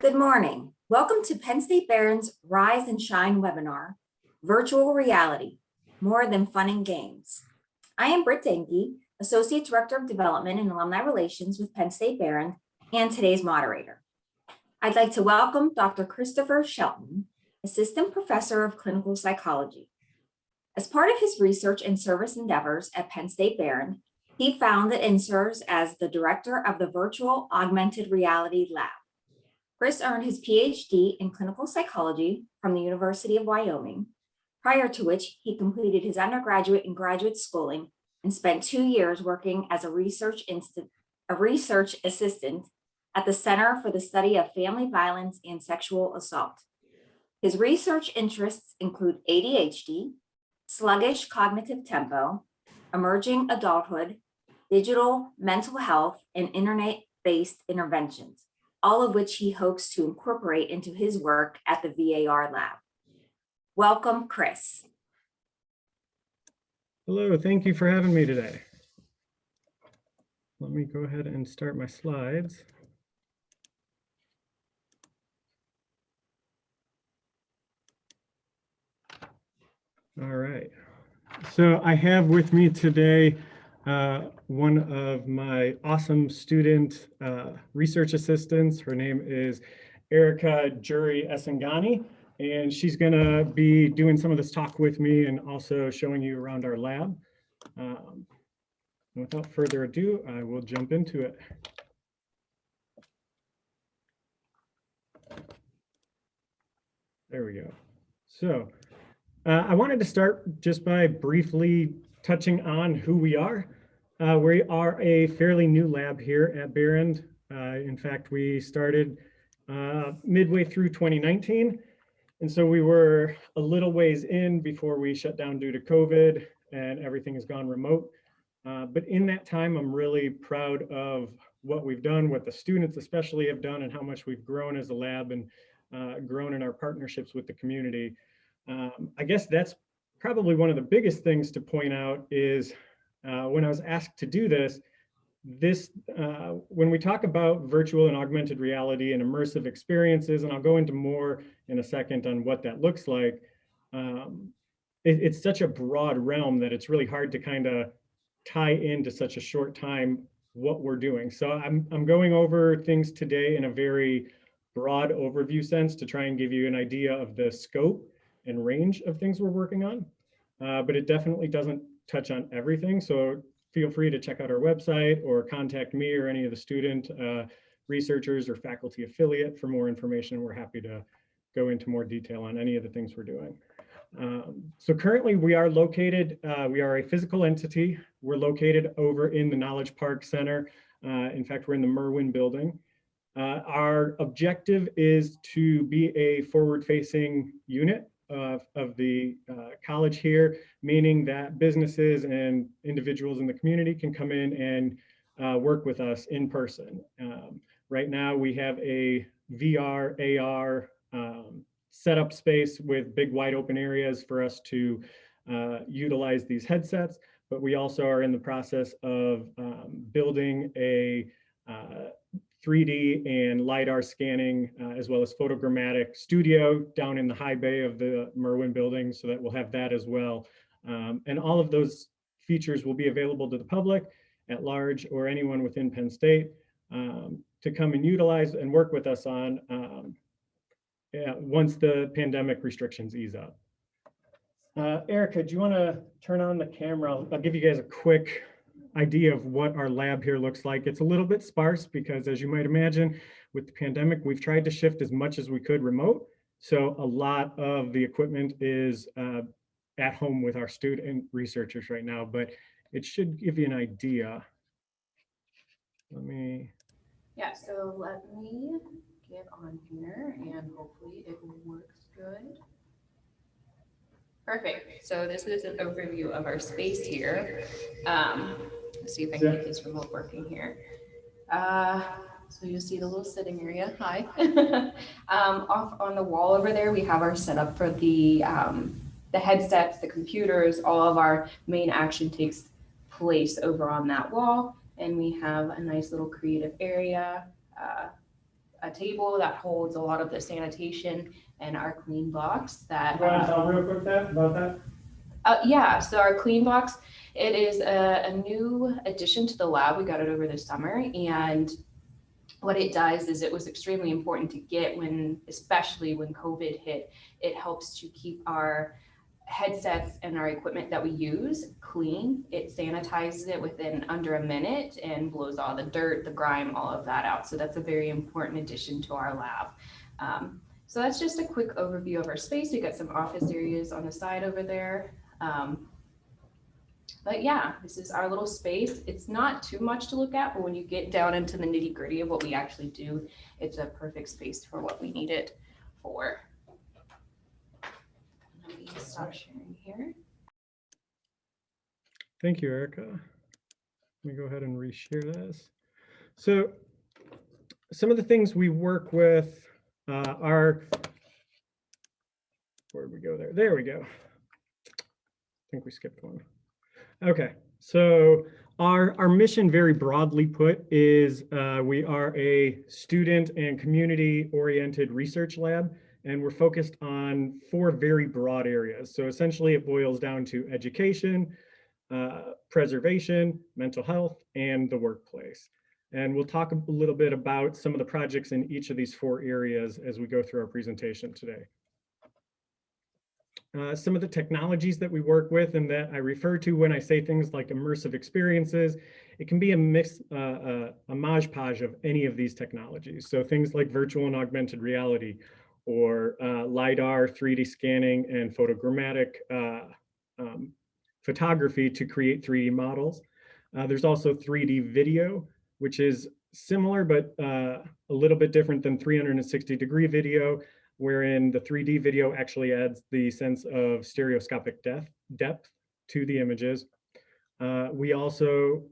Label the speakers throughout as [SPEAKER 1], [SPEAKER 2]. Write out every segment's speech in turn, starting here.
[SPEAKER 1] Good morning. Welcome to Penn State Barron's Rise and Shine webinar, Virtual Reality, More Than Fun and Games. I am Britt Denke, Associate Director of Development and Alumni Relations with Penn State Barron and today's moderator. I'd like to welcome Dr. Christopher Shelton, Assistant Professor of Clinical Psychology. As part of his research and service endeavors at Penn State Barron, he founded and serves as the Director of the Virtual Augmented Reality Lab. Chris earned his PhD in clinical psychology from the University of Wyoming, prior to which he completed his undergraduate and graduate schooling and spent 2 years working as a research assistant at the Center for the Study of Family Violence and Sexual Assault. His research interests include ADHD, sluggish cognitive tempo, emerging adulthood, digital mental health, and internet-based interventions, all of which he hopes to incorporate into his work at the VAR lab. Welcome, Chris.
[SPEAKER 2] Hello, thank you for having me today. Let me go ahead and start my slides. All right, so I have with me today one of my awesome student research assistants. Her name is Erica Jury Esengani, and she's gonna be doing some of this talk with me and also showing you around our lab. Without further ado, I will jump into it. There we go. So I wanted to start just by briefly touching on who we are. We are a fairly new lab here at Barron. In fact, we started midway through 2019. And so we were a little ways in before we shut down due to COVID and everything has gone remote. But in that time, I'm really proud of what we've done, what the students especially have done, and how much we've grown as a lab and grown in our partnerships with the community. I guess that's probably one of the biggest things to point out is when I was asked to do this, when we talk about virtual and augmented reality and immersive experiences, and I'll go into more in a second on what that looks like, it's such a broad realm that it's really hard to kind of tie into such a short time what we're doing. So I'm going over things today in a very broad overview sense to try and give you an idea of the scope and range of things we're working on, but it definitely doesn't touch on everything. So feel free to check out our website or contact me or any of the student researchers or faculty affiliate for more information. We're happy to go into more detail on any of the things we're doing. So currently we are located, we are a physical entity. We're located over in the Knowledge Park Center. In fact, we're in the Merwin building. Our objective is to be a forward-facing unit of the college here, meaning that businesses and individuals in the community can come in and work with us in person. Right now we have a VR, AR setup space with big wide open areas for us to utilize these headsets, but we also are in the process of building a 3D and LiDAR scanning, as well as photogrammatic studio down in the high bay of the Merwin building, so that we'll have that as well. And all of those features will be available to the public at large or anyone within Penn State to come and utilize and work with us on once the pandemic restrictions ease up. Erica, do you want to turn on the camera? I'll give you guys a quick idea of what our lab here looks like. It's a little bit sparse because, as you might imagine, with the pandemic, we've tried to shift as much as we could remote. So a lot of the equipment is at home with our student researchers right now, but it should give you an idea.
[SPEAKER 3] Yeah, so let me get on here and hopefully it works good. Perfect. So this is an overview of our space here. Let's see if I can get this remote working here. So you'll see the little sitting area. Hi. Off on the wall over there, we have our setup for the headsets, the computers. All of our main action takes place over on that wall. And we have a nice little creative area, a table that holds a lot of the sanitation and our clean box that.
[SPEAKER 2] You want to tell real quick about that?
[SPEAKER 3] Yeah, so our clean box, it is a new addition to the lab. We got it over the summer, and what it does is it was extremely important to get especially when COVID hit. It helps to keep our headsets and our equipment that we use clean. It sanitizes it within under a minute and blows all the dirt, the grime, all of that out. So that's a very important addition to our lab. So that's just a quick overview of our space. We got some office areas on the side over there. But yeah, this is our little space. It's not too much to look at, but when you get down into the nitty gritty of what we actually do, it's a perfect space for what we need it for. Let me stop sharing here.
[SPEAKER 2] Thank you, Erica. Let me go ahead and reshare this. So some of the things we work with are, where did we go there? There we go. I think we skipped one. Okay, so our mission, very broadly put, is we are a student and community-oriented research lab, and we're focused on 4 very broad areas. So essentially it boils down to education, preservation, mental health, and the workplace. And we'll talk a little bit about some of the projects in each of these 4 areas as we go through our presentation today. Some of the technologies that we work with and that I refer to when I say things like immersive experiences, it can be a mix, a modge-podge of any of these technologies. So things like virtual and augmented reality, or LiDAR, 3D scanning, and photogrammetric photography to create 3D models. There's also 3D video, which is similar but a little bit different than 360-degree video, wherein the 3D video actually adds the sense of stereoscopic depth to the images. We also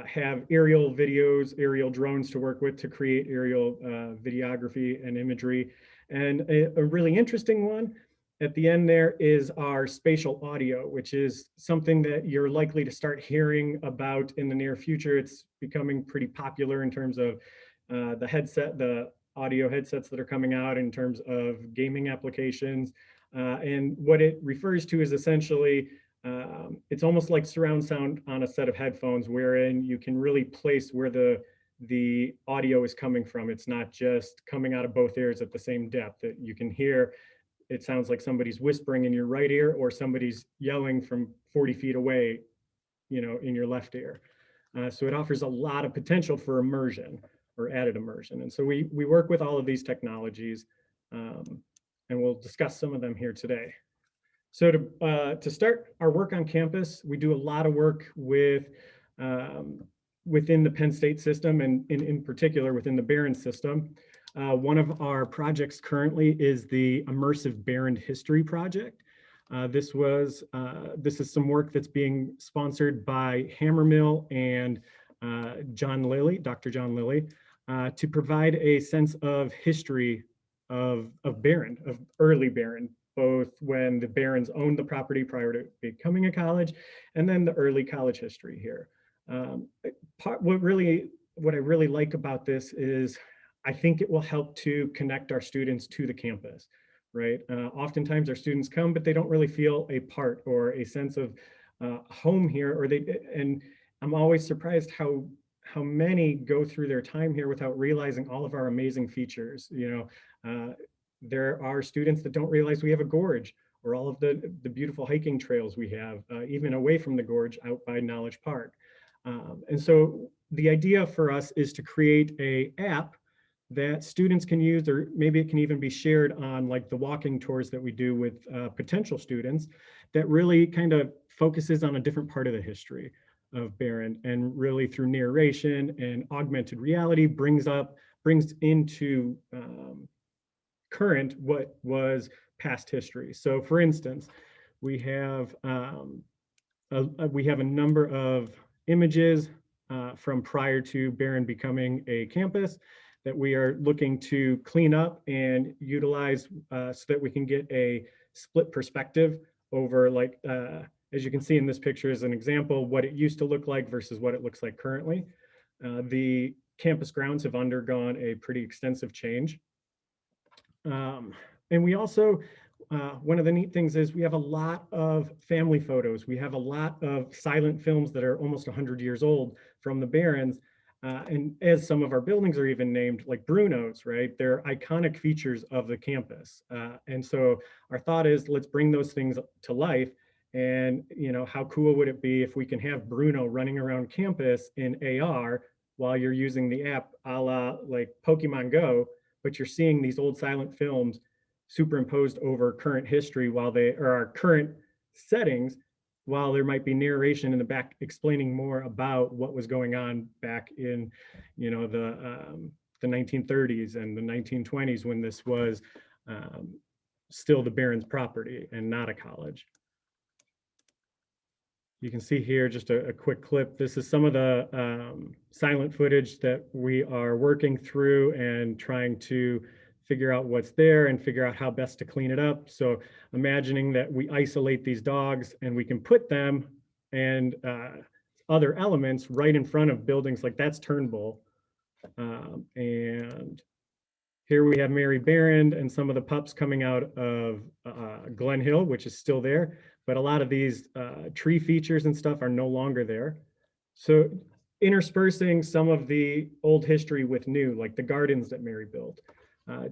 [SPEAKER 2] have aerial videos, aerial drones to work with to create aerial videography and imagery. And a really interesting one at the end there is our spatial audio, which is something that you're likely to start hearing about in the near future. It's becoming pretty popular in terms of the audio headsets that are coming out in terms of gaming applications. And what it refers to is essentially, it's almost like surround sound on a set of headphones, wherein you can really place where the audio is coming from. It's not just coming out of both ears at the same depth. That you can hear, it sounds like somebody's whispering in your right ear or somebody's yelling from 40 feet away, in your left ear. So it offers a lot of potential for immersion or added immersion. And so we work with all of these technologies, and we'll discuss some of them here today. So to start our work on campus, we do a lot of work with within the Penn State system, and in particular within the Behrend system. One of our projects currently is the Immersive Behrend History Project. This is some work that's being sponsored by Hammermill and John Lilly, Dr. John Lilly, to provide a sense of history of Behrend, of early Behrend, both when the Behrends owned the property prior to becoming a college, and then the early college history here. What I really like about this is I think it will help to connect our students to the campus, right? Oftentimes our students come, but they don't really feel a part or a sense of home here, and I'm always surprised how many go through their time here without realizing all of our amazing features. There are students that don't realize we have a gorge, or all of the beautiful hiking trails we have, even away from the gorge out by Knowledge Park. And so the idea for us is to create an app that students can use, or maybe it can even be shared on like the walking tours that we do with potential students, that really kind of focuses on a different part of the history of Behrend, and really through narration and augmented reality brings into current what was past history. So for instance, we have a number of images from prior to Behrend becoming a campus that we are looking to clean up and utilize so that we can get a split perspective over, like, as you can see in this picture as an example, what it used to look like versus what it looks like currently. The campus grounds have undergone a pretty extensive change. And we also, one of the neat things is we have a lot of family photos. We have a lot of silent films that are almost 100 years old from the Barrens. And as some of our buildings are even named, like Bruno's, right? They're iconic features of the campus. And so our thought is, let's bring those things to life. And, you know, how cool would it be if we can have Bruno running around campus in AR while you're using the app a la like Pokemon Go, but you're seeing these old silent films superimposed over current history while they are our current settings, while there might be narration in the back explaining more about what was going on back in, you know, the 1930s and the 1920s when this was still the Barrens property and not a college. You can see here just a quick clip. This is some of the silent footage that we are working through and trying to figure out what's there and figure out how best to clean it up. So imagining that we isolate these dogs and we can put them and other elements right in front of buildings like that's Turnbull. And here we have Mary Barron and some of the pups coming out of Glen Hill, which is still there. But a lot of these tree features and stuff are no longer there. So interspersing some of the old history with new, like the gardens that Mary built,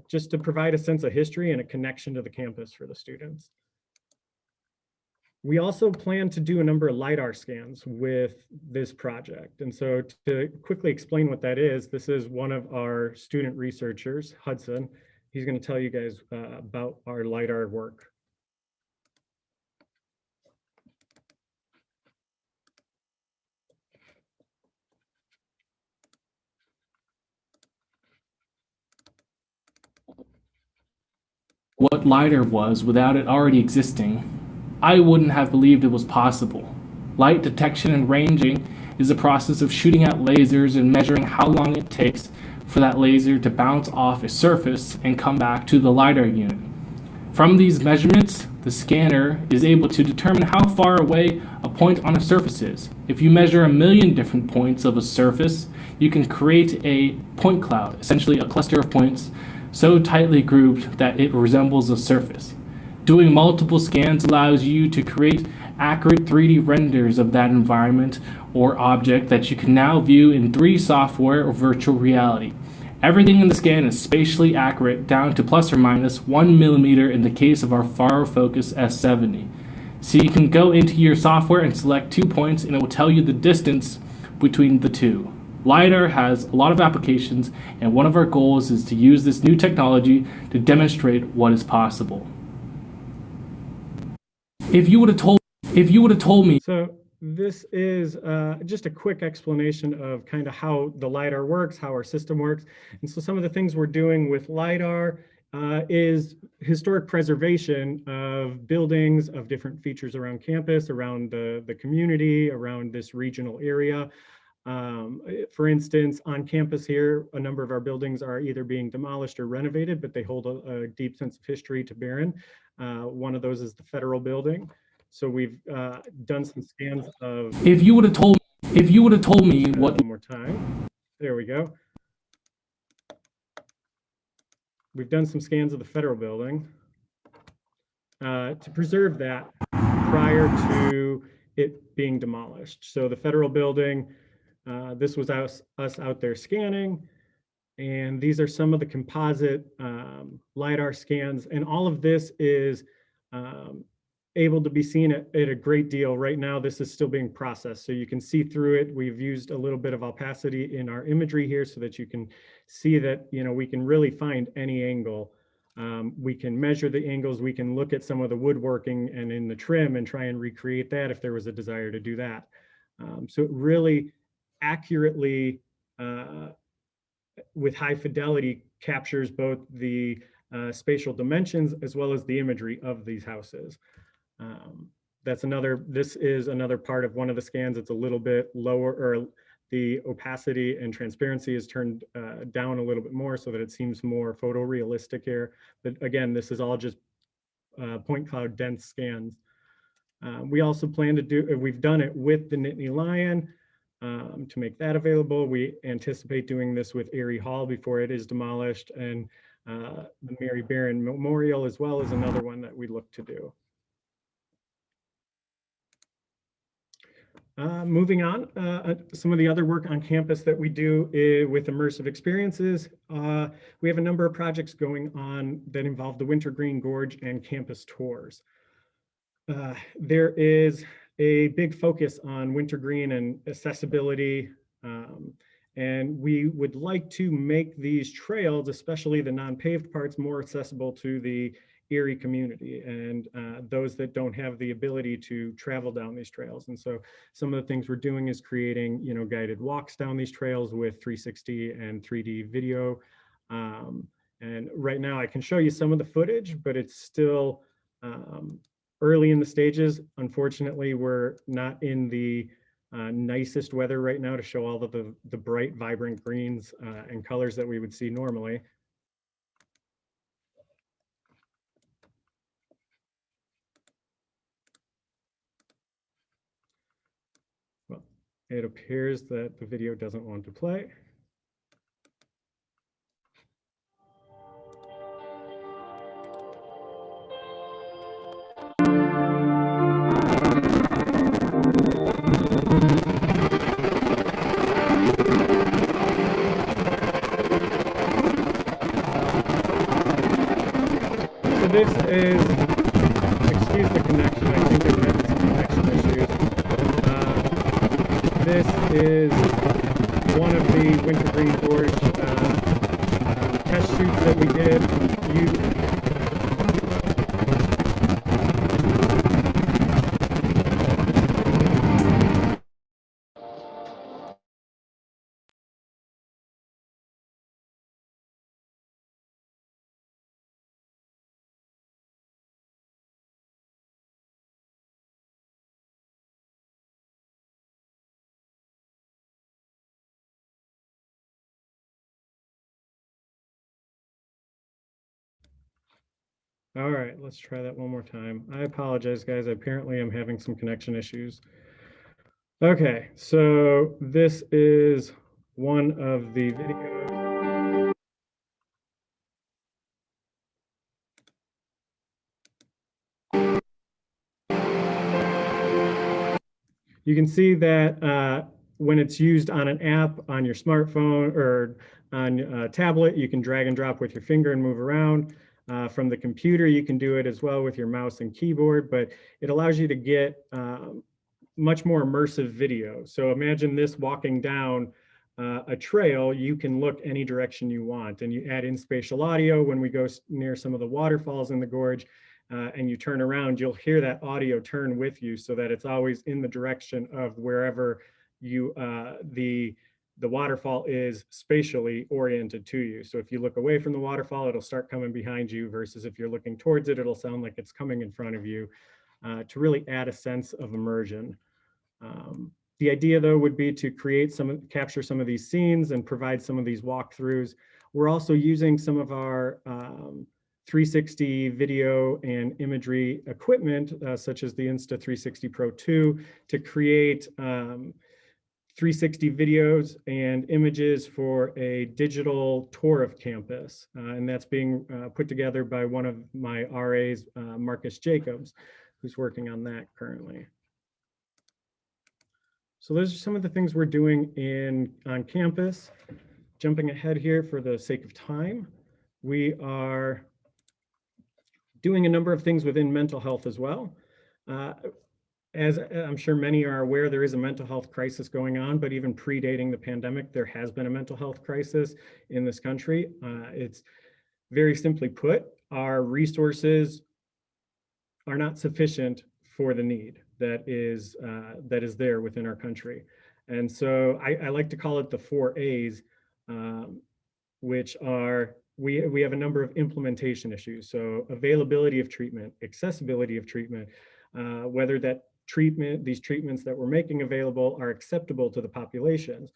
[SPEAKER 2] just to provide a sense of history and a connection to the campus for the students. We also plan to do a number of LiDAR scans with this project. And so to quickly explain what that is, this is one of our student researchers, Hudson. He's going to tell you guys about our LiDAR work.
[SPEAKER 4] What LiDAR was without it already existing, I wouldn't have believed it was possible. Light detection and ranging is the process of shooting out lasers and measuring how long it takes for that laser to bounce off a surface and come back to the LiDAR unit. From these measurements, the scanner is able to determine how far away a point on a surface is. If you measure 1 million different points of a surface, you can create a point cloud, essentially a cluster of points so tightly grouped that it resembles a surface. Doing multiple scans allows you to create accurate 3D renders of that environment or object that you can now view in 3D software or virtual reality. Everything in the scan is spatially accurate down to plus or minus 1 millimeter in the case of our FarFocus S70. So you can go into your software and select 2 points and it will tell you the distance between the two. LiDAR has a lot of applications, and one of our goals is to use this new technology to demonstrate what is possible. If you would have told me.
[SPEAKER 2] So this is just a quick explanation of kind of how the LiDAR works, how our system works. And so some of the things we're doing with LiDAR is historic preservation of buildings, of different features around campus, around the community, around this regional area. For instance, on campus here, a number of our buildings are either being demolished or renovated, but they hold a deep sense of history to Barron. One of those is the Federal Building. So we've done some scans of.
[SPEAKER 4] If you would have told me what.
[SPEAKER 2] One more time. There we go. We've done some scans of the Federal Building to preserve that prior to it being demolished. So the Federal Building. This was us out there scanning, and these are some of the composite LiDAR scans, and all of this is able to be seen at a great deal. Right now, this is still being processed, so you can see through it. We've used a little bit of opacity in our imagery here so that you can see that, you know, we can really find any angle. We can measure the angles, we can look at some of the woodworking and in the trim and try and recreate that if there was a desire to do that. So it really accurately with high fidelity captures both the spatial dimensions as well as the imagery of these houses. This is another part of one of the scans. It's a little bit lower, or the opacity and transparency is turned down a little bit more so that it seems more photorealistic here. But again, this is all just point cloud dense scans. We also plan to do, we've done it with the Nittany Lion. to make that available. We anticipate doing this with Erie Hall before it is demolished, and the Mary Barron Memorial as well is another one that we look to do. Moving on, some of the other work on campus that we do with immersive experiences. We have a number of projects going on that involve the Wintergreen Gorge and campus tours. There is a big focus on Wintergreen and accessibility, and we would like to make these trails, especially the non-paved parts, more accessible to the Erie community and those that don't have the ability to travel down these trails. And so some of the things we're doing is creating, guided walks down these trails with 360 and 3D video. And right now I can show you some of the footage, but it's still early in the stages. Unfortunately, we're not in the nicest weather right now to show all of the bright, vibrant greens and colors that we would see normally. Well, it appears that the video doesn't want to play. So this is, excuse the connection, I think I've had some connection issues. This is one of the Wintergreen Gorge test shoots that we did. All right, let's try that one more time. I apologize, guys. Apparently, I'm having some connection issues. Okay, so this is one of the videos. You can see that when it's used on an app on your smartphone or on a tablet, you can drag and drop with your finger and move around. From the computer, you can do it as well with your mouse and keyboard, but it allows you to get much more immersive video. So imagine this walking down a trail, you can look any direction you want, and you add in spatial audio. When we go near some of the waterfalls in the gorge and you turn around, you'll hear that audio turn with you so that it's always in the direction of wherever you the waterfall is spatially oriented to you. So if you look away from the waterfall, it'll start coming behind you, versus if you're looking towards it, it'll sound like it's coming in front of you, to really add a sense of immersion. The idea, though, would be to capture some of these scenes and provide some of these walkthroughs. We're also using some of our 360 video and imagery equipment, such as the Insta360 Pro 2, to create 360 videos and images for a digital tour of campus. And that's being put together by one of my RAs, Marcus Jacobs, who's working on that currently. So those are some of the things we're doing on campus. Jumping ahead here for the sake of time, we are doing a number of things within mental health as well. As I'm sure many are aware, there is a mental health crisis going on, but even predating the pandemic, there has been a mental health crisis in this country. It's very simply put, our resources are not sufficient for the need that is there within our country. And so I like to call it the 4 A's, which are, we have a number of implementation issues. So availability of treatment, accessibility of treatment, whether these treatments that we're making available are acceptable to the populations,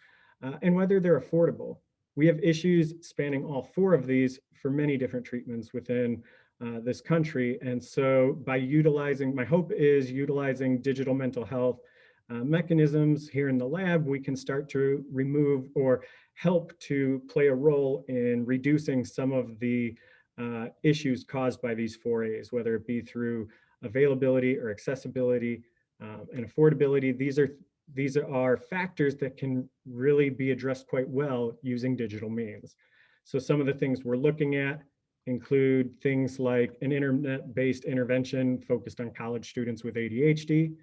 [SPEAKER 2] and whether they're affordable. We have issues spanning all 4 of these for many different treatments within this country. And so by my hope is utilizing digital mental health mechanisms here in the lab, we can start to remove or help to play a role in reducing some of the issues caused by these 4As, whether it be through availability or accessibility and affordability. These are factors that can really be addressed quite well using digital means. So some of the things we're looking at include things like an internet-based intervention focused on college students with ADHD,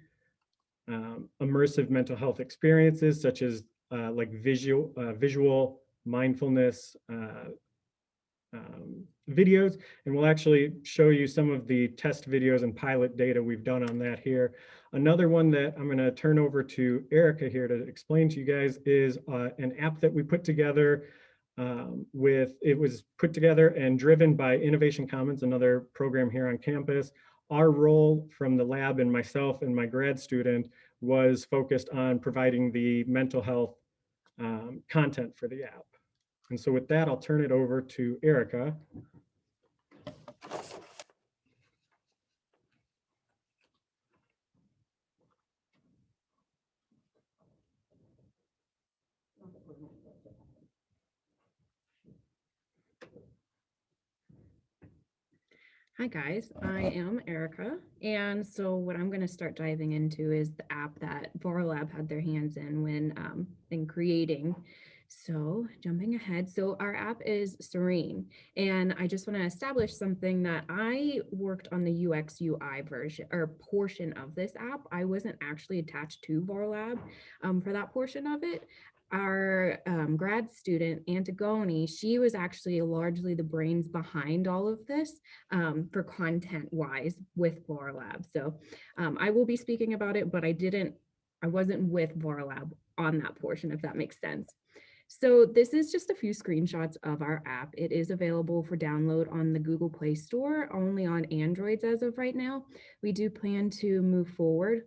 [SPEAKER 2] immersive mental health experiences such as like visual mindfulness videos, and we'll actually show you some of the test videos and pilot data we've done on that here. Another one that I'm going to turn over to Erica here to explain to you guys is an app that we put together it was put together and driven by Innovation Commons, another program here on campus. Our role from the lab and myself and my grad student was focused on providing the mental health content for the app. And so with that, I'll turn it over to Erica.
[SPEAKER 5] Hi guys, I am Erica, and so what I'm going to start diving into is the app that VorLab had their hands in when in creating. So jumping ahead, so our app is Serene, and I just want to establish something that I worked on the UX UI version or portion of this app. I wasn't actually attached to VorLab for that portion of it. Our grad student, Antigone, she was actually largely the brains behind all of this for content-wise with VorLab. So I will be speaking about it, but I wasn't with VorLab on that portion, if that makes sense. So this is just a few screenshots of our app. It is available for download on the Google Play Store, only on Androids as of right now. We do plan to move forward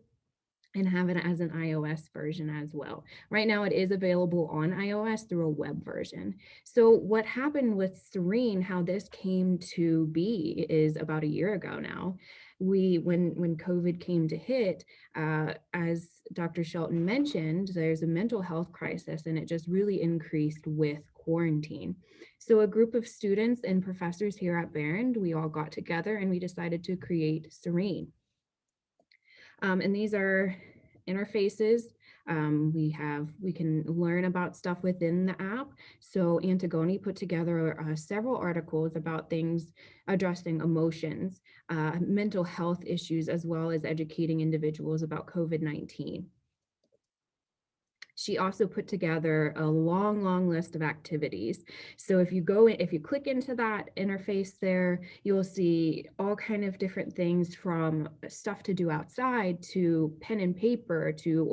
[SPEAKER 5] and have it as an iOS version as well. Right now it is available on iOS through a web version. So what happened with Serene, how this came to be is about a year ago now. When COVID came to hit, as Dr. Shelton mentioned, there's a mental health crisis, and it just really increased with quarantine. So a group of students and professors here at Behrend, we all got together and we decided to create Serene. And these are interfaces. We can learn about stuff within the app. So Antigone put together several articles about things addressing emotions, mental health issues, as well as educating individuals about COVID-19. She also put together a long list of activities. So if you click into that interface there, you'll see all kind of different things, from stuff to do outside to pen and paper to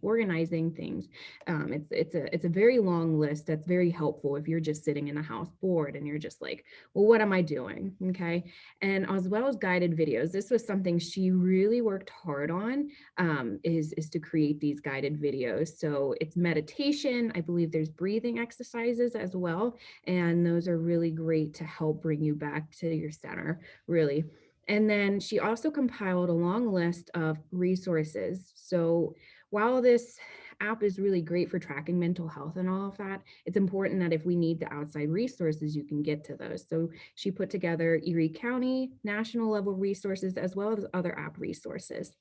[SPEAKER 5] organizing things. It's a very long list that's very helpful if you're just sitting in a house bored and you're just like, well, what am I doing? Okay. And as well as guided videos. This was something she really worked hard on, is to create these guided videos. So it's meditation. I believe there's breathing exercises as well. And those are really great to help bring you back to your center, really. And then she also compiled a long list of resources. So while this app is really great for tracking mental health and all of that, it's important that if we need the outside resources, you can get to those. So she put together Erie County, national level resources, as well as other app resources.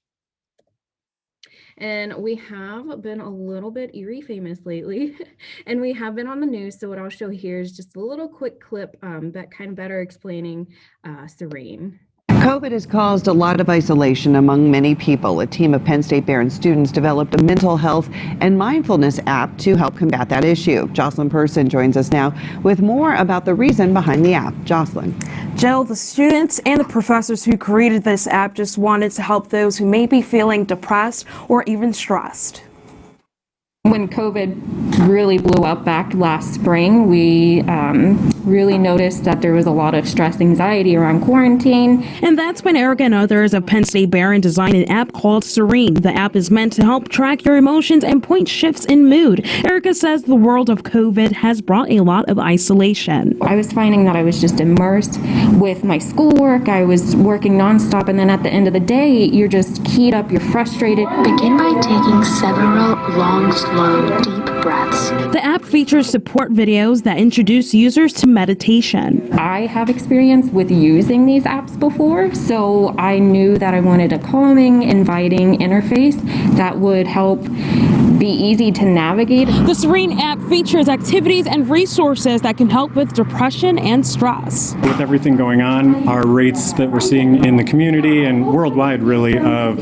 [SPEAKER 5] And we have been a little bit Erie famous lately, and we have been on the news. So what I'll show here is just a little quick clip that kind of better explaining Serene.
[SPEAKER 6] COVID has caused a lot of isolation among many people. A team of Penn State Behrend students developed a mental health and mindfulness app to help combat that issue. Jocelyn Person joins us now with more about the reason behind the app. Jocelyn.
[SPEAKER 7] Jill, the students and the professors who created this app just wanted to help those who may be feeling depressed or even stressed.
[SPEAKER 8] When COVID really blew up back last spring. We really noticed that there was a lot of stress, anxiety around quarantine.
[SPEAKER 7] And that's when Erica and others of Penn State Barron designed an app called Serene. The app is meant to help track your emotions and point shifts in mood. Erica says the world of COVID has brought a lot of isolation.
[SPEAKER 8] I was finding that I was just immersed with my schoolwork. I was working nonstop, and then at the end of the day, you're just keyed up, you're frustrated.
[SPEAKER 9] Begin by taking several long, slow, deep breaths.
[SPEAKER 7] The app features support videos that introduce users to meditation.
[SPEAKER 8] I have experience with using these apps before, so I knew that I wanted a calming, inviting interface that would help be easy to navigate.
[SPEAKER 7] The Serene app features activities and resources that can help with depression and stress.
[SPEAKER 2] With everything going on, our rates that we're seeing in the community and worldwide really of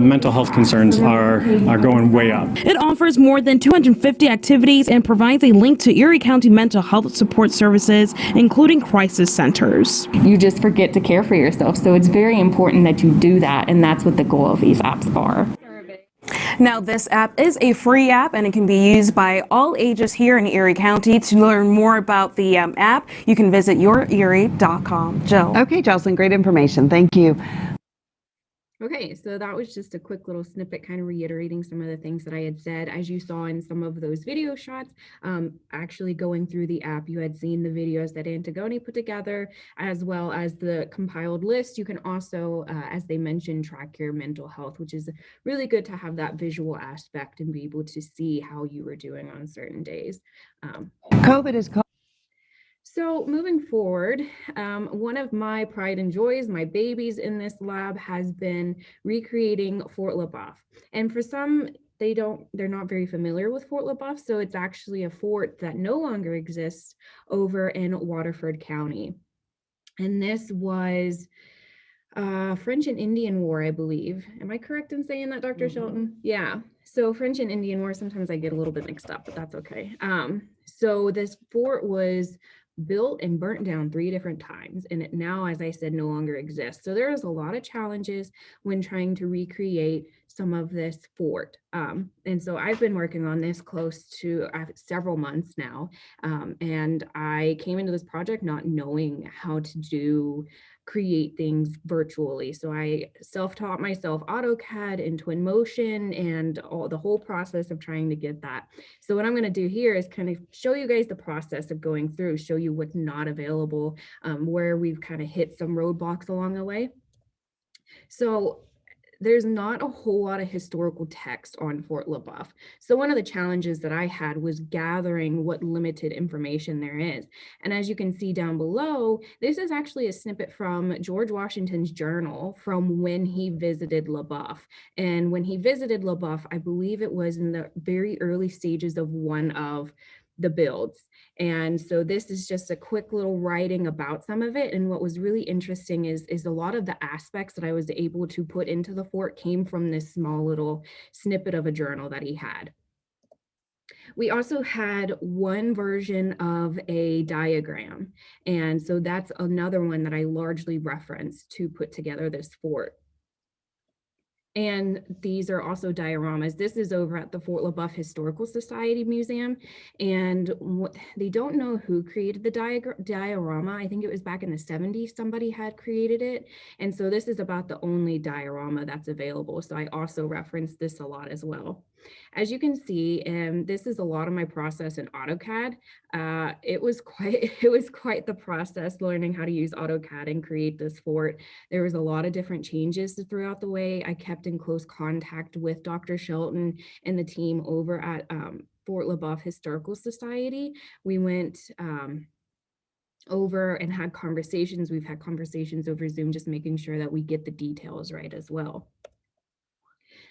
[SPEAKER 2] mental health concerns are going way up.
[SPEAKER 7] It offers more than 250 activities and provides a link to Erie County mental health support services, including crisis centers.
[SPEAKER 8] You just forget to care for yourself, so it's very important that you do that, and that's what the goal of these apps are.
[SPEAKER 7] Now, this app is a free app and it can be used by all ages here in Erie County. To learn more about the app, you can visit yourerie.com. Jill.
[SPEAKER 6] Okay, Jocelyn, great information. Thank you.
[SPEAKER 5] Okay, so that was just a quick little snippet kind of reiterating some of the things that I had said. As you saw in some of those video shots, actually going through the app, you had seen the videos that Antigone put together, as well as the compiled list. You can also, as they mentioned, track your mental health, which is really good to have that visual aspect and be able to see how you were doing on certain days.
[SPEAKER 6] COVID is
[SPEAKER 5] So moving forward, one of my pride and joys, my babies in this lab, has been recreating Fort LaBeouf. And for some, they're not very familiar with Fort LaBeouf, so it's actually a fort that no longer exists over in Waterford County. And this was French and Indian War, I believe. Am I correct in saying that, Dr. Shelton? Yeah. So French and Indian War, sometimes I get a little bit mixed up, but that's okay. So this fort was built and burnt down 3 different times, and it now, as I said, no longer exists. So there is a lot of challenges when trying to recreate some of this fort. And so I've been working on this close to several months now. And I came into this project not knowing how to create things virtually. So I self-taught myself AutoCAD and Twinmotion and the whole process of trying to get that. So what I'm going to do here is kind of show you guys the process of going through, show you what's not available, where we've kind of hit some roadblocks along the way. So there's not a whole lot of historical text on Fort LaBeouf. So one of the challenges that I had was gathering what limited information there is. And as you can see down below, this is actually a snippet from George Washington's journal from when he visited LaBeouf. And when he visited LaBeouf, I believe it was in the very early stages of one of the builds. And so this is just a quick little writing about some of it. And what was really interesting is a lot of the aspects that I was able to put into the fort came from this small little snippet of a journal that he had. We also had one version of a diagram. And so that's another one that I largely referenced to put together this fort. And these are also dioramas. This is over at the Fort LaBeouf Historical Society Museum. And they don't know who created the diorama. I think it was back in the 70s, somebody had created it. And so this is about the only diorama that's available. So I also reference this a lot as well. As you can see, this is a lot of my process in AutoCAD. It was quite the process learning how to use AutoCAD and create this fort. There was a lot of different changes throughout the way. I kept in close contact with Dr. Shelton and the team over at Fort LaBeouf Historical Society. We went over and had conversations. We've had conversations over Zoom, just making sure that we get the details right as well.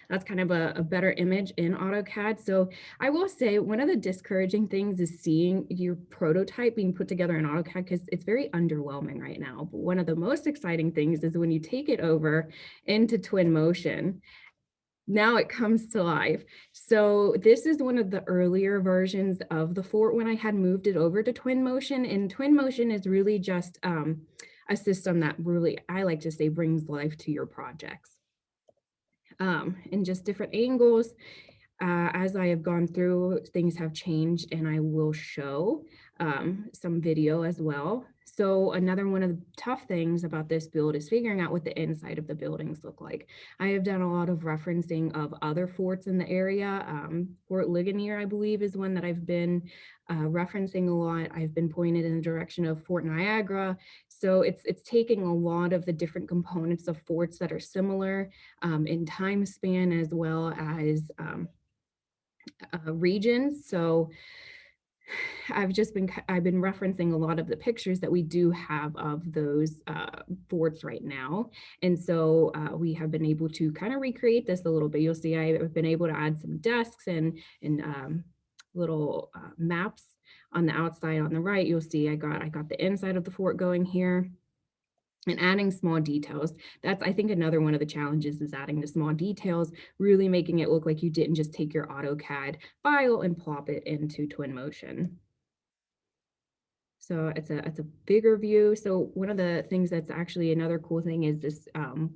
[SPEAKER 5] That's kind of a better image in AutoCAD. So I will say one of the discouraging things is seeing your prototype being put together in AutoCAD because it's very underwhelming right now. But one of the most exciting things is when you take it over into Twinmotion, now it comes to life. So this is one of the earlier versions of the fort when I had moved it over to Twinmotion. And Twinmotion is really just a system that really, I like to say, brings life to your projects. And just different angles. As I have gone through, things have changed, and I will show some video as well. So another one of the tough things about this build is figuring out what the inside of the buildings look like. I have done a lot of referencing of other forts in the area. Fort Ligonier, I believe, is one that I've been referencing a lot. I've been pointed in the direction of Fort Niagara. So it's taking a lot of the different components of forts that are similar in time span, as well as regions. So I've been referencing a lot of the pictures that we do have of those forts right now. And so we have been able to kind of recreate this a little bit. You'll see I've been able to add some desks and little maps on the outside. On the right, you'll see I got the inside of the fort going here. And adding small details. That's, I think, another one of the challenges is adding the small details, really making it look like you didn't just take your AutoCAD file and plop it into Twinmotion. So it's a bigger view. So one of the things that's actually another cool thing is this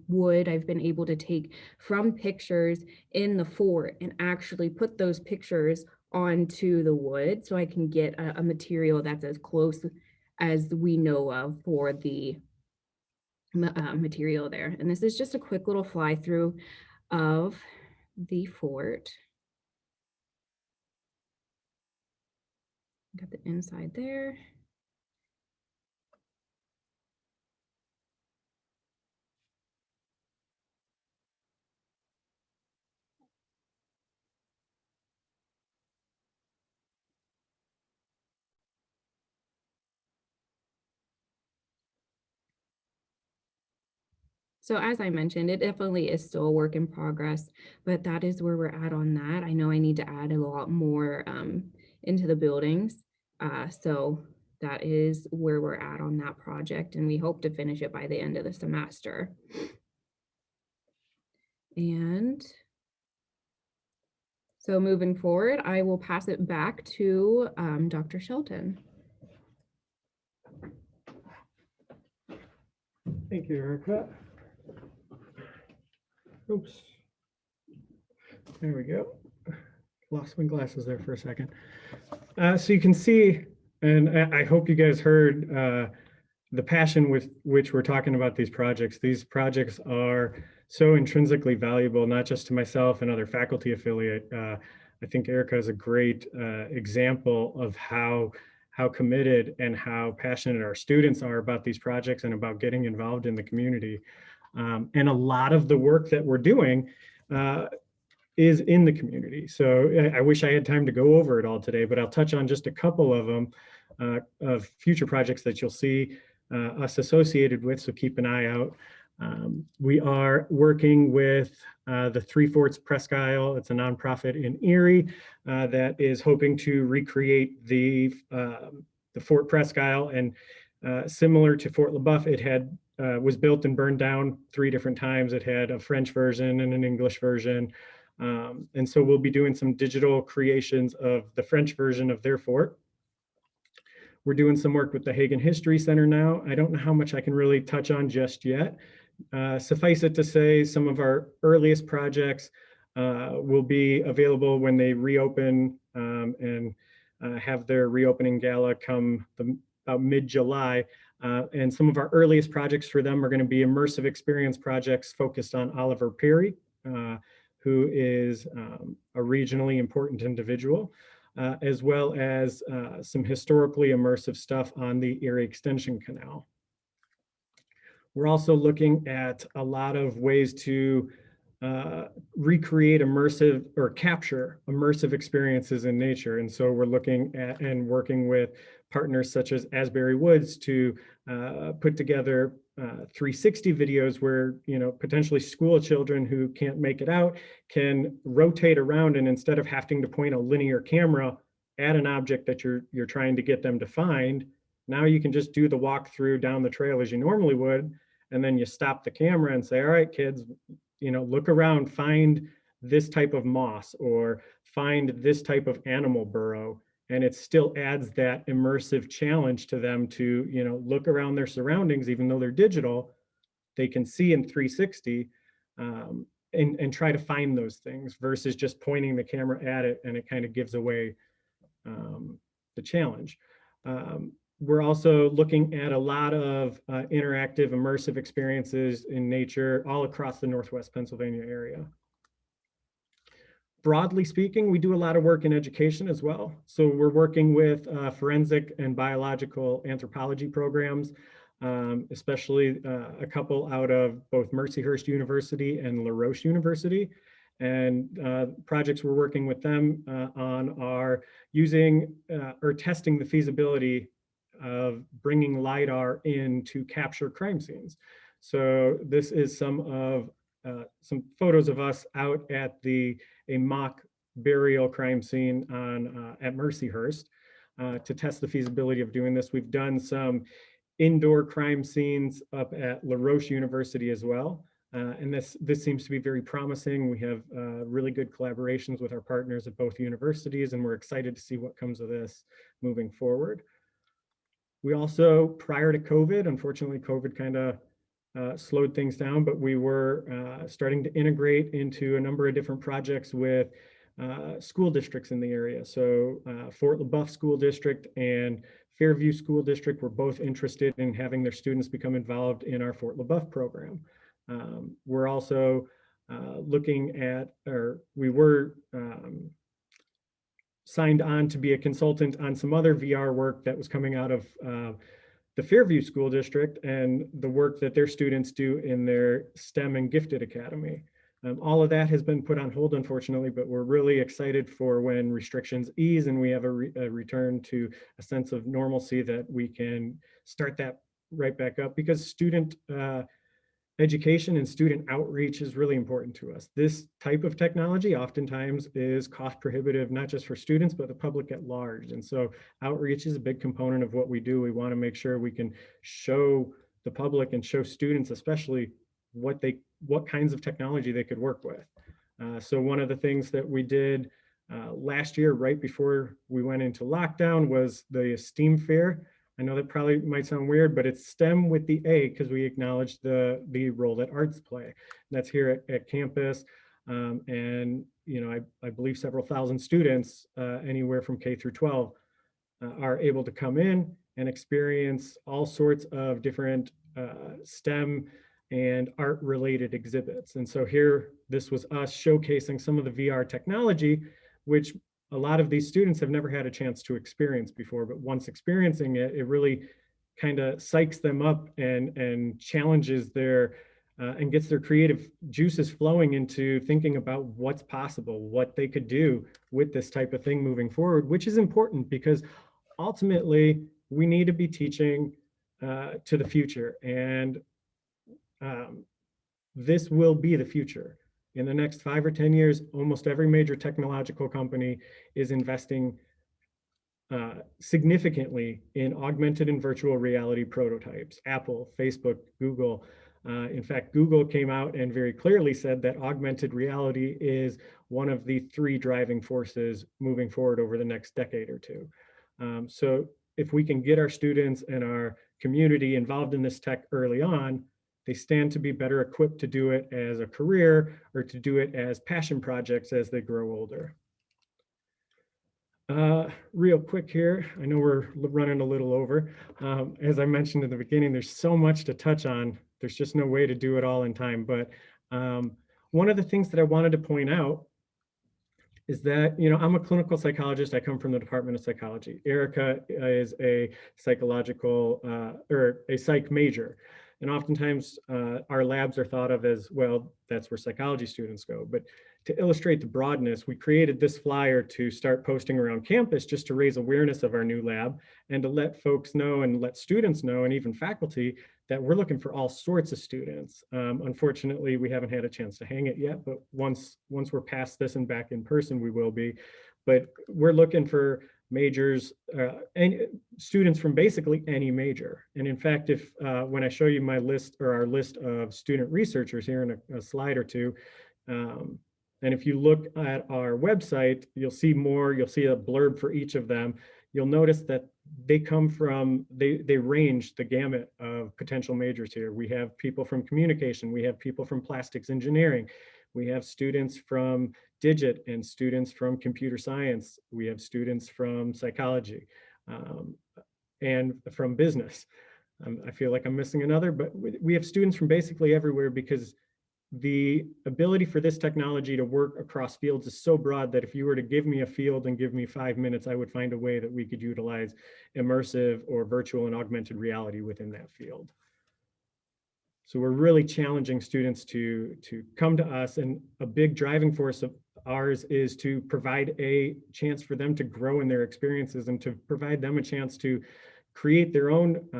[SPEAKER 5] wood I've been able to take from pictures in the fort and actually put those pictures onto the wood, so I can get a material that's as close as we know of for the material there. And this is just a quick little fly through of the fort. Got the inside there. So as I mentioned, it definitely is still a work in progress, but that is where we're at on that. I know I need to add a lot more into the buildings. So that is where we're at on that project, and we hope to finish it by the end of the semester. And so moving forward, I will pass it back to Dr. Shelton.
[SPEAKER 2] Thank you, Erica. Oops. There we go. Lost my glasses there for a second. So you can see, and I hope you guys heard the passion with which we're talking about these projects. These projects are so intrinsically valuable, not just to myself and other faculty affiliate. I think Erica is a great example of how committed and how passionate our students are about these projects and about getting involved in the community. And a lot of the work that we're doing is in the community. So I wish I had time to go over it all today, but I'll touch on just a couple of them of future projects that you'll see us associated with, so keep an eye out. We are working with the Three Forts Presque Isle. It's a nonprofit in Erie that is hoping to recreate the Fort Presque Isle, and similar to Fort LeBoeuf, it had was built and burned down 3 different times. It had a French version and an English version. And so we'll be doing some digital creations of the French version of their fort. We're doing some work with the Hagen History Center now. I don't know how much I can really touch on just yet. Suffice it to say, some of our earliest projects will be available when they reopen and have their reopening gala come about mid-July. And some of our earliest projects for them are going to be immersive experience projects focused on Oliver Perry, who is a regionally important individual, as well as some historically immersive stuff on the Erie Extension Canal. We're also looking at a lot of ways to recreate immersive or capture immersive experiences in nature. And so we're looking at and working with partners such as Asbury Woods to put together 360 videos where, you know, potentially school children who can't make it out can rotate around, and instead of having to point a linear camera at an object that you're trying to get them to find, now you can just do the walkthrough down the trail as you normally would, and then you stop the camera and say, all right, kids, you know, look around, find this type of moss or find this type of animal burrow. And it still adds that immersive challenge to them to, you know, look around their surroundings. Even though they're digital, they can see in 360. and try to find those things versus just pointing the camera at it, and it kind of gives away the challenge. We're also looking at a lot of interactive, immersive experiences in nature all across the Northwest Pennsylvania area. Broadly speaking, we do a lot of work in education as well. So we're working with forensic and biological anthropology programs, especially a couple out of both Mercyhurst University and LaRoche University. And projects we're working with them on are using or testing the feasibility of bringing LiDAR in to capture crime scenes. So this is some photos of us out at a mock burial crime scene on at Mercyhurst to test the feasibility of doing this. We've done some indoor crime scenes up at LaRoche University as well. And this seems to be very promising. We have really good collaborations with our partners at both universities, and we're excited to see what comes of this moving forward. We also, prior to COVID, unfortunately, COVID kind of slowed things down, but we were starting to integrate into a number of different projects with school districts in the area. So Fort LaBeouf School District and Fairview School District were both interested in having their students become involved in our Fort LaBeouf program. We're also looking at, or we were signed on to be a consultant on some other VR work that was coming out of the Fairview School District and the work that their students do in their STEM and Gifted Academy. All of that has been put on hold, unfortunately, but we're really excited for when restrictions ease and we have a return to a sense of normalcy, that we can start that right back up, because student education and student outreach is really important to us. This type of technology oftentimes is cost prohibitive, not just for students, but the public at large. And so outreach is a big component of what we do. We want to make sure we can show the public and show students especially what kinds of technology they could work with. So one of the things that we did last year, right before we went into lockdown, was the STEAM Fair. I know that probably might sound weird, but it's STEM with the A, because we acknowledge the role that arts play. And that's here at campus. And you know, I believe several thousand students, anywhere from K through 12, are able to come in and experience all sorts of different STEM and art-related exhibits. And so here, this was us showcasing some of the VR technology, which a lot of these students have never had a chance to experience before, but once experiencing it, it really kind of psychs them up and challenges their, and gets their creative juices flowing into thinking about what's possible, what they could do with this type of thing moving forward, which is important because ultimately we need to be teaching to the future. And this will be the future. In the next 5 or 10 years, almost every major technological company is investing significantly in augmented and virtual reality prototypes. Apple, Facebook, Google. In fact, Google came out and very clearly said that augmented reality is one of the 3 driving forces moving forward over the next decade or 2. So if we can get our students and our community involved in this tech early on, they stand to be better equipped to do it as a career or to do it as passion projects as they grow older. Real quick here, I know we're running a little over. As I mentioned in the beginning, there's so much to touch on. There's just no way to do it all in time. But one of the things that I wanted to point out is that, you know, I'm a clinical psychologist. I come from the Department of Psychology. Erica is a psychological or a psych major. And oftentimes our labs are thought of as, well, that's where psychology students go. But to illustrate the broadness, we created this flyer to start posting around campus just to raise awareness of our new lab and to let folks know and let students know, and even faculty, that we're looking for all sorts of students. Unfortunately, we haven't had a chance to hang it yet, but once we're past this and back in person, we will be. But we're looking for majors and students from basically any major. And in fact, if when I show you my list or our list of student researchers here in a slide or two, and if you look at our website, you'll see more, you'll see a blurb for each of them. You'll notice that they come from, they range the gamut of potential majors here. We have people from communication, we have people from plastics engineering, We have students from Digit and students from computer science. We have students from psychology and from business. I feel like I'm missing another, but we have students from basically everywhere, because the ability for this technology to work across fields is so broad that if you were to give me a field and give me 5 minutes, I would find a way that we could utilize immersive or virtual and augmented reality within that field. So we're really challenging students to come to us, and a big driving force of ours is to provide a chance for them to grow in their experiences and to provide them a chance to create their own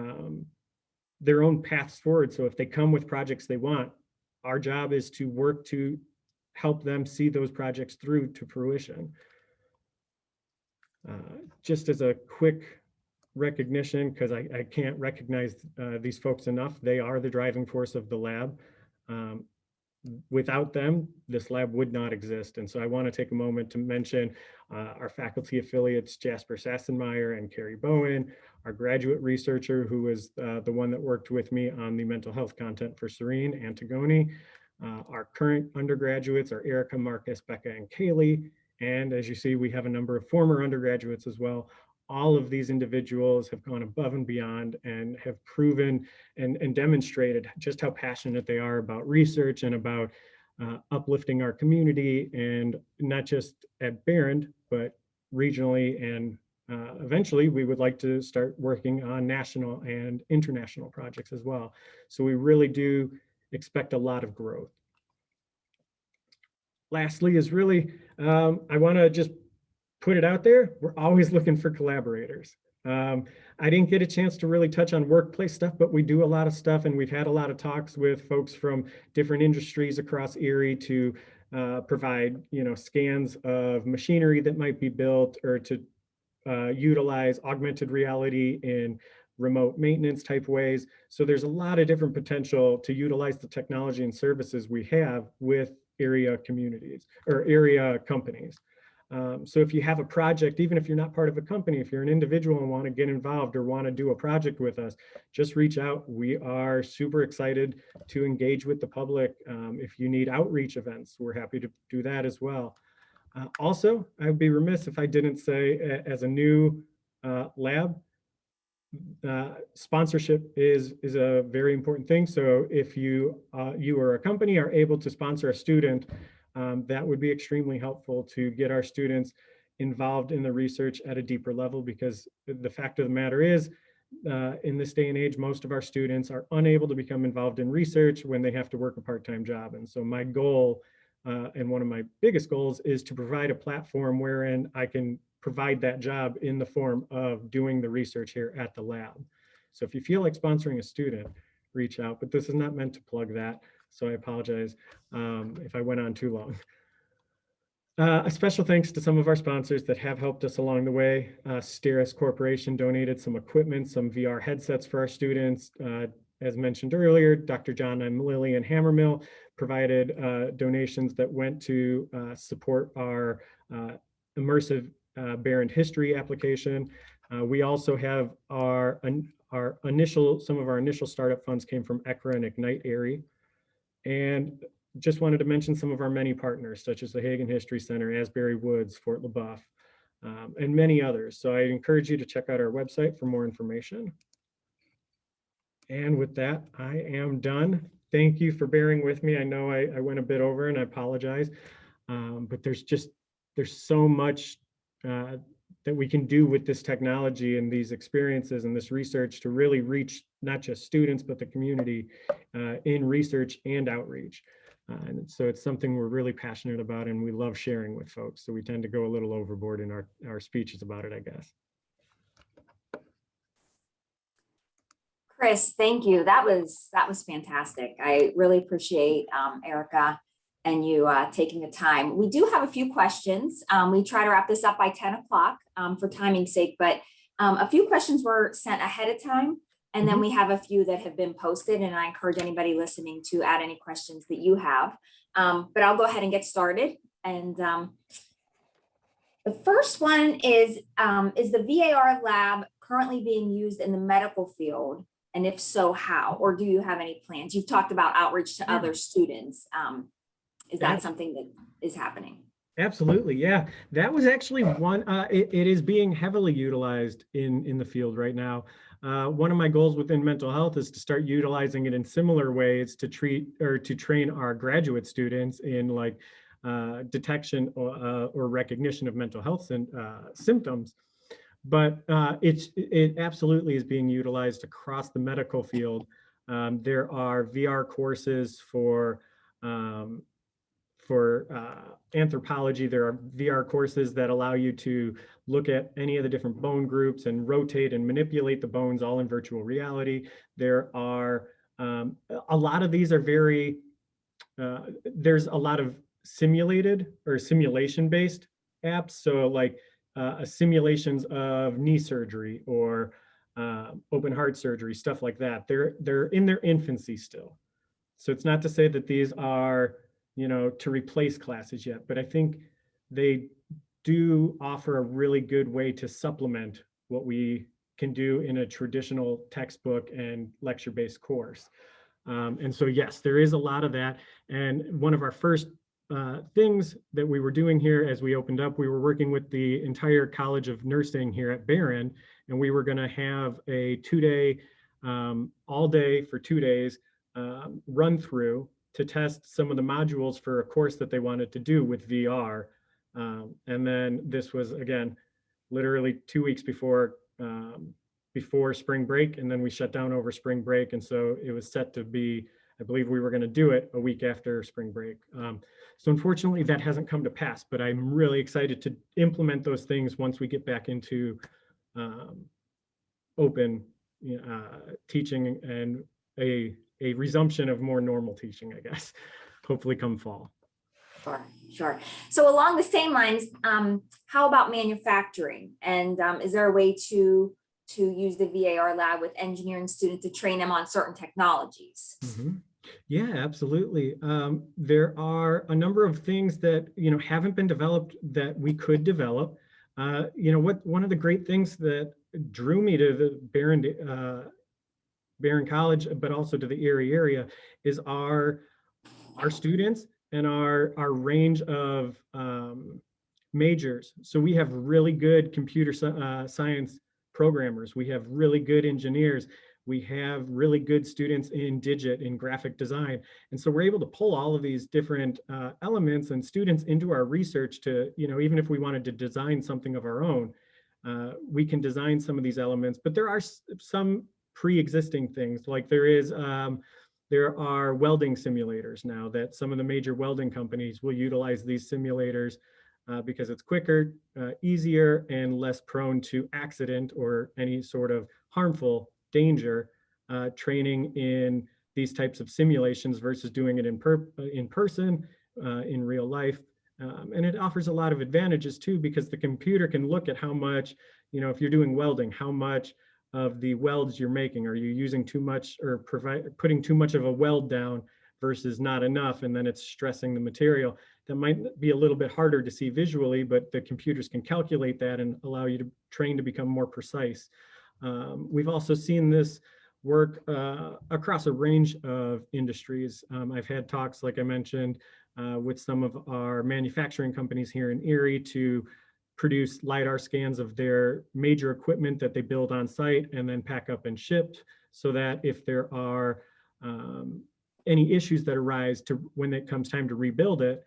[SPEAKER 2] paths forward. So if they come with projects they want, our job is to work to help them see those projects through to fruition. Just as a quick recognition, because I can't recognize these folks enough, they are the driving force of the lab. Without them, this lab would not exist. And so I want to take a moment to mention our faculty affiliates, Jasper Sassenmeyer and Carrie Bowen, our graduate researcher, who was the one that worked with me on the mental health content for Serene, Antigone. Our current undergraduates are Erica, Marcus, Becca, and Kaylee. And as you see, we have a number of former undergraduates as well. All of these individuals have gone above and beyond and have proven and demonstrated just how passionate they are about research and about uplifting our community, and not just at Behrend, but regionally. And eventually we would like to start working on national and international projects as well. So we really do expect a lot of growth. Lastly is really, I want to just put it out there, we're always looking for collaborators. I didn't get a chance to really touch on workplace stuff, but we do a lot of stuff, and we've had a lot of talks with folks from different industries across Erie to provide, scans of machinery that might be built, or to utilize augmented reality in remote maintenance type ways. So there's a lot of different potential to utilize the technology and services we have with area communities or area companies. So if you have a project, even if you're not part of a company, if you're an individual and want to get involved or want to do a project with us, just reach out. We are super excited to engage with the public. If you need outreach events, we're happy to do that as well. Also, I'd be remiss if I didn't say, as a new lab, sponsorship is a very important thing. So if you or a company are able to sponsor a student, that would be extremely helpful to get our students involved in the research at a deeper level, because the fact of the matter is, in this day and age, most of our students are unable to become involved in research when they have to work a part-time job. And so my goal, and one of my biggest goals, is to provide a platform wherein I can provide that job in the form of doing the research here at the lab. So if you feel like sponsoring a student, reach out, but this is not meant to plug that. So I apologize if I went on too long. A special thanks to some of our sponsors that have helped us along the way. Steris Corporation donated some equipment, some VR headsets for our students. As mentioned earlier, Dr. John and Lillian Hammermill provided donations that went to support our immersive Behrend history application. We also have some of our initial startup funds came from ECRA and Ignite Erie. And just wanted to mention some of our many partners, such as the Hagen History Center, Asbury Woods, Fort LaBeouf, and many others. So I encourage you to check out our website for more information. And with that, I am done. Thank you for bearing with me. I know I went a bit over and I apologize, but there's so much that we can do with this technology and these experiences and this research to really reach not just students, but the community in research and outreach. And so it's something we're really passionate about, and we love sharing with folks. So we tend to go a little overboard in our speeches about it, I guess.
[SPEAKER 1] Chris, thank you. That was fantastic. I really appreciate Erica and you taking the time. We do have a few questions. We try to wrap this up by 10 o'clock for timing's sake, but a few questions were sent ahead of time, and then we have a few that have been posted, and I encourage anybody listening to add any questions that you have. But I'll go ahead and get started. And the first one is the VAR lab currently being used in the medical field? And if so, how? Or do you have any plans? You've talked about outreach to other students. Is that something that is happening?
[SPEAKER 2] Absolutely, yeah. That was actually one, it is being heavily utilized in the field right now. One of my goals within mental health is to start utilizing it in similar ways to treat or to train our graduate students in like detection or recognition of mental health symptoms. But it absolutely is being utilized across the medical field. There are VR courses for anthropology. There are VR courses that allow you to look at any of the different bone groups and rotate and manipulate the bones all in virtual reality. There are a lot of these are very, there's a lot of simulated or simulation-based apps. So like simulations of knee surgery or open heart surgery, stuff like that. They're in their infancy still. So it's not to say that these are, you know, to replace classes yet, but I think they do offer a really good way to supplement what we can do in a traditional textbook and lecture-based course. And so, yes, there is a lot of that. And one of our first things that we were doing here as we opened up, we were working with the entire College of Nursing here at Barron, and we were going to have a 2-day, all day for 2 days run through to test some of the modules for a course that they wanted to do with VR. And then this was, again, literally 2 weeks before spring break, and then we shut down over spring break. And so it was set to be, I believe we were going to do it a week after spring break. So unfortunately that hasn't come to pass, but I'm really excited to implement those things once we get back into open teaching and a resumption of more normal teaching, I guess, hopefully come fall.
[SPEAKER 1] Sure. So along the same lines, how about manufacturing? And is there a way to use the VAR lab with engineering students to train them on certain technologies?
[SPEAKER 2] Mm-hmm. Yeah, absolutely. There are a number of things that, you know, haven't been developed that we could develop. You know, one of the great things that drew me to the Barron College, but also to the Erie area, is our students and our range of majors. So we have really good computer science programmers. We have really good engineers. We have really good students in in graphic design. And so we're able to pull all of these different elements and students into our research to, you know, even if we wanted to design something of our own, we can design some of these elements. But there are some pre-existing things, like there are welding simulators now that some of the major welding companies will utilize these simulators because it's quicker, easier, and less prone to accident or any sort of harmful danger training in these types of simulations versus doing it in person, in real life. And it offers a lot of advantages too, because the computer can look at how much, you know, if you're doing welding, how much of the welds you're making, are you using too much or putting too much of a weld down versus not enough, and then it's stressing the material. That might be a little bit harder to see visually, but the computers can calculate that and allow you to train to become more precise. We've also seen this work across a range of industries. I've had talks, like I mentioned, with some of our manufacturing companies here in Erie to produce LiDAR scans of their major equipment that they build on site and then pack up and ship, so that if there are any issues that arise when it comes time to rebuild it,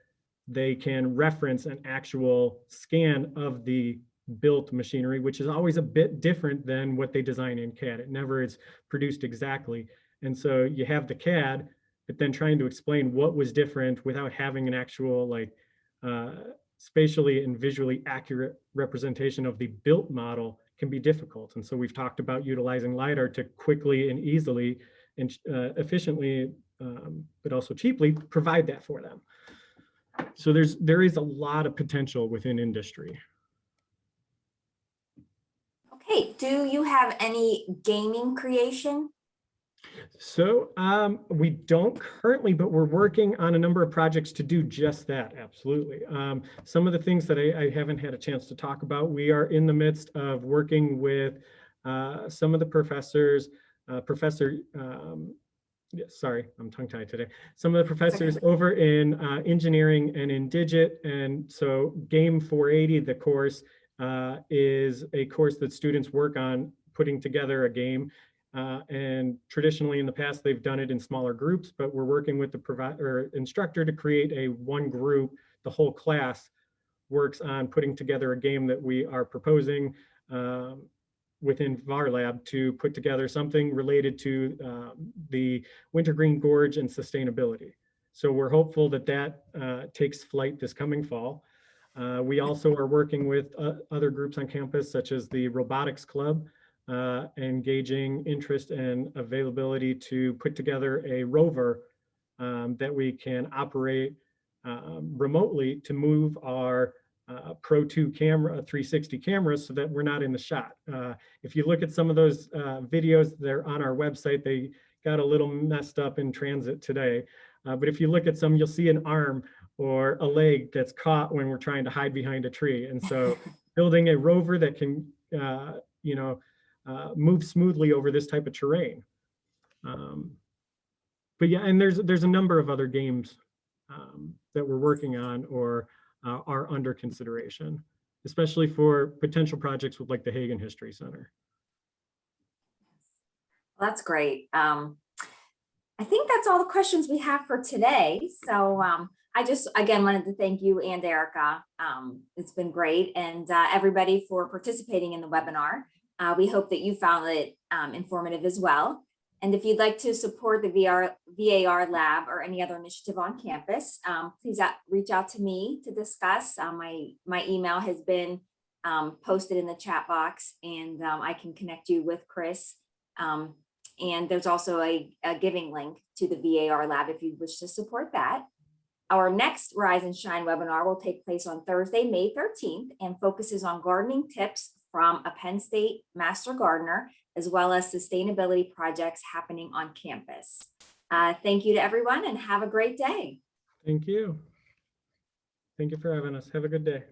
[SPEAKER 2] they can reference an actual scan of the built machinery, which is always a bit different than what they design in CAD. It never is produced exactly. And so you have the CAD, but then trying to explain what was different without having an actual like spatially and visually accurate representation of the built model can be difficult. And so we've talked about utilizing LiDAR to quickly and easily and efficiently, but also cheaply provide that for them. So there is a lot of potential within industry.
[SPEAKER 1] Okay, do you have any gaming creation?
[SPEAKER 2] So we don't currently, but we're working on a number of projects to do just that. Absolutely. Some of the things that I haven't had a chance to talk about, we are in the midst of working with some of the professors, Professor yeah, sorry, I'm tongue-tied today. Some of the professors over in engineering and in Digit. And so Game 480, the course, is a course that students work on putting together a game. And traditionally in the past, they've done it in smaller groups, but we're working with the instructor to create a one group. The whole class works on putting together a game that we are proposing within VAR Lab to put together something related to the Wintergreen Gorge and sustainability. So we're hopeful that that takes flight this coming fall. We also are working with other groups on campus, such as the Robotics Club, engaging interest and availability to put together a rover that we can operate remotely to move our Pro 2 camera, 360 cameras, so that we're not in the shot. If you look at some of those videos, they're on our website. They got a little messed up in transit today. But if you look at some, you'll see an arm or a leg that's caught when we're trying to hide behind a tree. And so building a rover that can, move smoothly over this type of terrain. But yeah, and there's a number of other games that we're working on or are under consideration, especially for potential projects with like the Hagen History Center.
[SPEAKER 1] Well, that's great. I think that's all the questions we have for today. So I just, again, wanted to thank you and Erica. It's been great. And everybody for participating in the webinar. We hope that you found it informative as well. And if you'd like to support the VAR Lab or any other initiative on campus, please reach out to me to discuss. My email has been posted in the chat box, and I can connect you with Chris. And there's also a giving link to the VAR Lab if you wish to support that. Our next Rise and Shine webinar will take place on Thursday, May 13th, and focuses on gardening tips from a Penn State Master Gardener, as well as sustainability projects happening on campus. Thank you to everyone and have a great day.
[SPEAKER 2] Thank you. Thank you for having us. Have a good day.